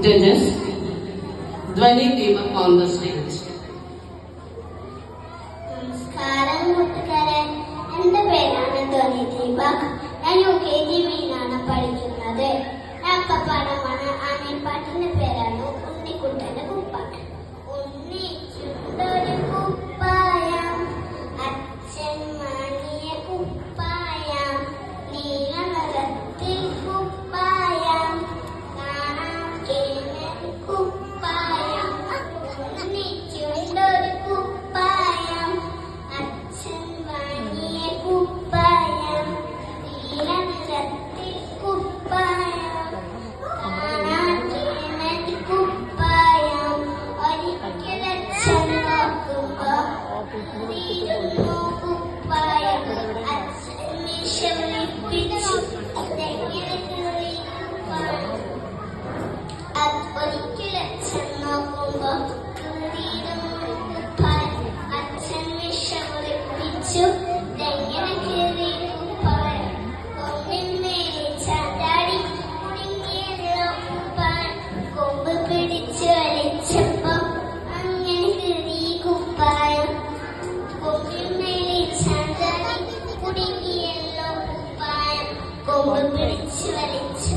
Judges, Dhwani Deepak on the stage. നമസ്കാരം കൂട്ടുകാരെ, എന്റെ പേരാണ് ധ്വനി ദീപക്. ഞാൻ UKG യിലാണ് പഠിക്കുന്നത്. പാഠമാണ് ആനപ്പാട്ടിന്റെ പേരാണ് ഉണ്ണിക്കുട്ടന്റെ കുപ്പായം. ഉണ്ണിക്കുട്ടൊരു കുപ്പായം, അച്ഛൻ വാങ്ങിയ കുപ്പായം, നീല നിറത്തിൽ കുപ്പായം, കാണാൻ കിളിമൻ കുപ്പായം. ഉണ്ണിക്കുട്ടൊരു കുപ്പായം, അച്ഛൻ വാങ്ങിയ കുപ്പായം, നീല നിറത്തിൽ കുപ്പായം, കാണാൻ കിളിമൻ കുപ്പായം. ഒരിക്കലച്ഛൻ നോക്കുമ്പോ തീരുന്നു കുപ്പായം. അച്ഛൻ മീശ വിളിപ്പിച്ചു, ഇതെങ്ങനെ കീറി കുപ്പായം. ഒരിക്കലച്ഛൻ നോക്കുമ്പോ തീരുന്നു കുപ്പായം. അച്ഛൻ മീശ വിളിപ്പിച്ചു, ഇതെങ്ങനെ കീറി കുപ്പായം. കൊമ്പിന്മേലെ ചാടാടി കുടുങ്ങിയല്ലോ കുപ്പായം. കൊമ്പ് പിടിച്ചു വലിച്ചപ്പോ അങ്ങനെ കീറി കുപ്പായം. കൊമ്പിന്മേലെ ചാടാടി കുടുങ്ങിയല്ലോ കുപ്പായം. കൊമ്പ് പിടിച്ചു വലിച്ചു